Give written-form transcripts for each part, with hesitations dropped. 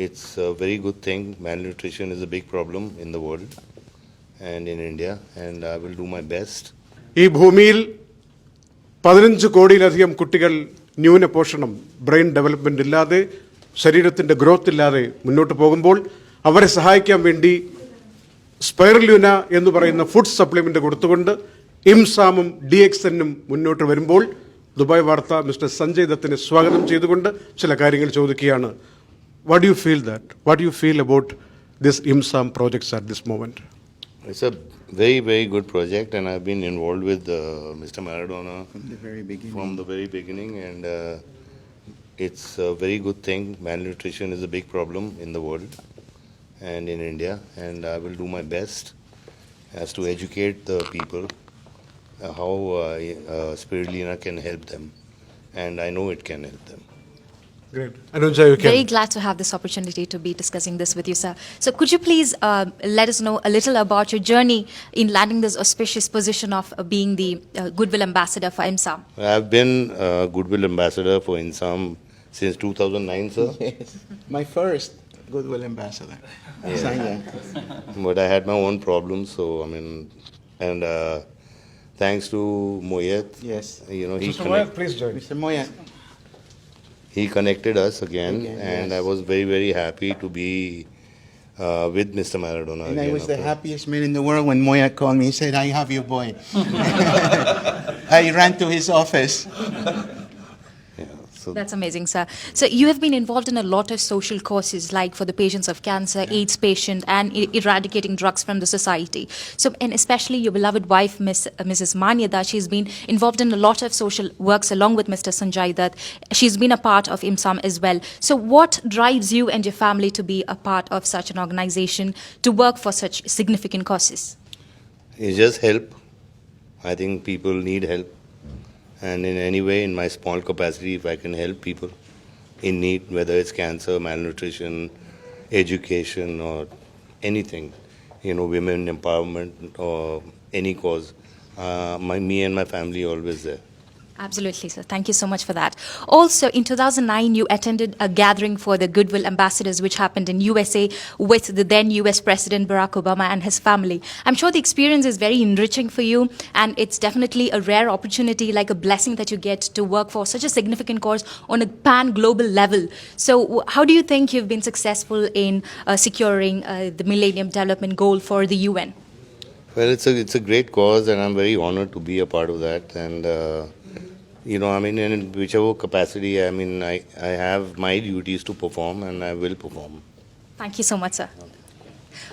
it's a very good thing. Malnutrition is a big problem in the world and in India, and I will do my best. ഈ ഭൂമിയിൽ 15 കോടിയിലധികം കുട്ടികൾ ന്യൂനപോഷണം, brain development ഇല്ലാതെ, ശരീരത്തിൻ്റെ growth ഇല്ലാതെ മുന്നോട്ട് പോകുമ്പോൾ അവരെ സഹായിക്കാൻ വേണ്ടി സ്പൈറുലിന എന്ന് പറയുന്ന ഫുഡ് സപ്ലിമെൻ്റ് കൊടുത്തുകൊണ്ട് ഇംസാമും DXNനും മുന്നോട്ട് വരുമ്പോൾ ദുബായ് വാർത്ത മിസ്റ്റർ സഞ്ജയ് ദത്തിനെ സ്വാഗതം ചെയ്തുകൊണ്ട് ചില കാര്യങ്ങൾ ചോദിക്കുകയാണ്. What do you feel that? What do you feel about this IIMSAM projects at this moment? It's a very, very good project, and I've been involved with Mr. Maradona from the very beginning, and it's a very good thing. Malnutrition is a big problem in the world and in India, and I will do my best as to educate the people how Spirulina can help them, and I know it can help them. Great. Anuja, you can. Very glad to have this opportunity to be discussing this with you, sir. So could you please let us know a little about your journey in landing this auspicious position of being the Goodwill Ambassador for IIMSAM? I've been Goodwill Ambassador for IIMSAM since 2009, sir. Yes, my first Goodwill Ambassador. Yeah. Sanjay. But I had my own problems, so I mean, and thanks to Moyet, Yes. you know, Mr. Moyet, please join. Mr. Moya. he connected us again, and yes. I was very, very happy to be with Mr. Maradona And again. I was the happiest man in the world when Moya called me and said, I have your boy. I ran to his office. Yeah, so That's amazing, sir. So you have been involved in a lot of social causes, like for the patients of cancer, AIDS patient, and eradicating drugs from the society. So, and especially your beloved wife, Mrs. Manyada, she's been involved in a lot of social works along with Mr. Sanjay Dutt. She's been a part of IIMSAM as well. So what drives you and your family to be a part of such an organization, to work for such significant causes? it's just help. I think people need help. And in any way, in my small capacity, if I can help people in need, whether it's cancer, malnutrition, education, or anything, you know, women empowerment or any cause, me and my family are always there. Absolutely, sir. Thank you so much for that. Also, in 2009, you attended a gathering for the Goodwill Ambassadors, which happened in USA with the then US President Barack Obama and his family. I'm sure the experience is very enriching for you, and it's definitely a rare opportunity, like a blessing that you get to work for such a significant cause on a pan-global level. So how do you think you've been successful in securing the Millennium Development Goal for the UN? Well, it's a great cause, and I'm very honored to be a part of that. And you know, I mean, in whichever capacity, I mean, I have my duties to perform, and I will perform. Thank you so much, sir.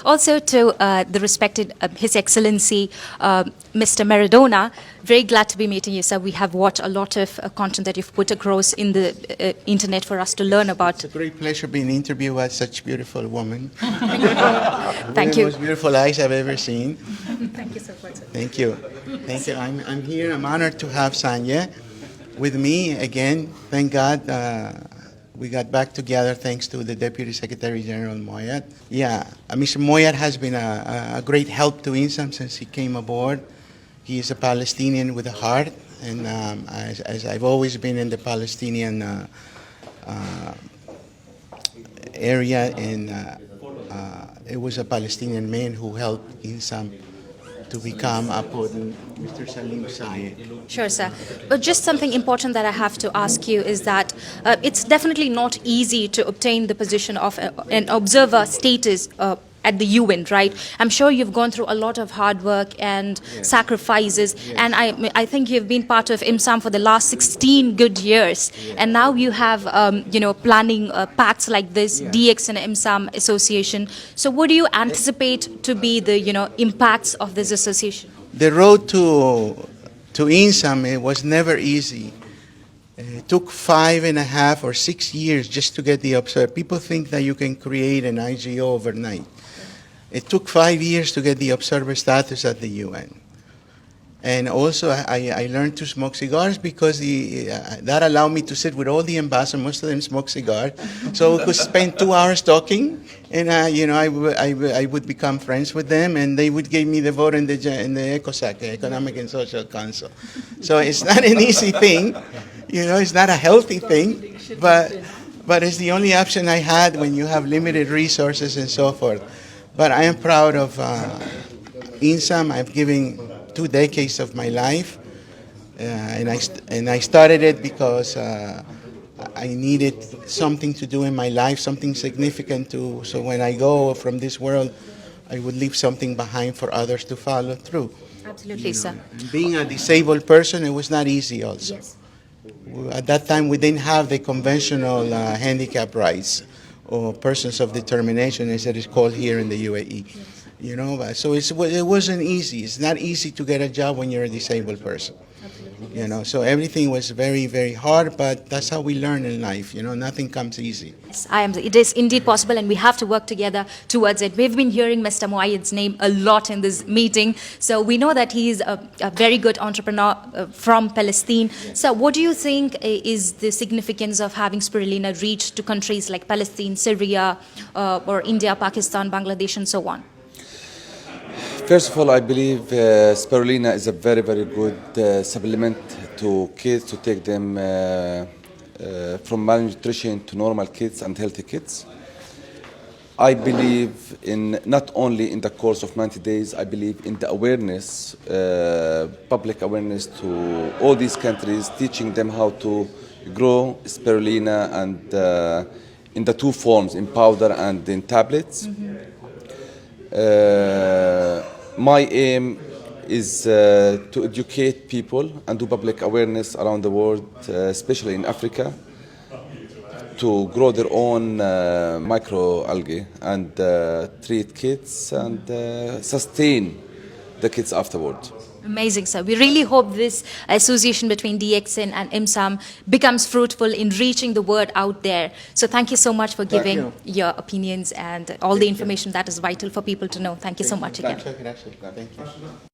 Also to the respected His Excellency Mr. Maradona, very glad to be meeting you, sir. We have watched a lot of content that you've put across in the internet for us to learn about. It's a great pleasure being interviewed by such beautiful woman. Thank The you. most beautiful eyes I've ever seen. Thank you so much, sir. Thank you. Thank you. I'm here. I'm honored to have Sanjay with me again. Thank God we got back together thanks to the Deputy Secretary General Moyet. Yeah, Mr. Moyet has been a great help to IIMSAM since he came aboard. He is a Palestinian with a heart, and as I've always been in the Palestinian area, and it was a Palestinian man who helped IIMSAM to become upon Mr. Salim Sayed. Sure, sir. But just something important that I have to ask you is that it's definitely not easy to obtain the position of an observer status at the UN, right? I'm sure you've gone through a lot of hard work and sacrifices, and I think you've been part of IIMSAM for the last 16 good years, and now you have, you know, planning pacts like this, DXN IIMSAM association. So what do you anticipate to be the, you know, impacts of this association? The road to IIMSAM, it was never easy. It took 5.5 or 6 years just to get the observer. People think that you can create an IGO overnight. It took 5 years to get the observer status at the UN. And also, I learned to smoke cigars because that allowed me to sit with all the ambassadors. Most of them smoke cigars. So we could spend 2 hours talking, and you know, I would become friends with them, and they would give me the vote in the ECOSAC, Economic and Social Council. So it's not an easy thing. You know, it's not a healthy thing, but it's the only option I had when you have limited resources and so forth. But I am proud of IIMSAM. I've given 2 decades of my life, and I started it because I needed something to do in my life, something significant to. So when I go from this world, I would leave something behind for others to follow through. Absolutely, sir. And being a disabled person, it was not easy also. Yes. At that time, we didn't have the conventional handicap rights or persons of determination, as it is called here in the UAE. Yes. You know, so it wasn't easy. It's not easy to get a job when you're a disabled person. Absolutely. You know, so everything was very, very hard, but that's how we learn in life. You know, nothing comes easy. Yes, it is indeed possible, and we have to work together towards it. We've been hearing Mr. Muayyid's name a lot in this meeting, so we know that he is a very good entrepreneur from Palestine. So what do you think is the significance of having Spirulina reach to countries like Palestine, Syria, or India, Pakistan, Bangladesh, and so on? First of all, I believe Spirulina is a very, very good supplement to kids to take them from malnutrition to normal kids and healthy kids. I believe in not only in the course of 90 days, I believe in the awareness, public awareness to all these countries, teaching them how to grow Spirulina and in the 2 forms, in powder and in tablets. My aim is to educate people and do public awareness around the world, especially in Africa, to grow their own microalgae and treat kids and sustain the kids afterwards. Amazing, sir. We really hope this association between DXN and IIMSAM becomes fruitful in reaching the word out there. So thank you so much for giving your opinions and all the information that is vital for people to know. Thank you so much again. Thank you.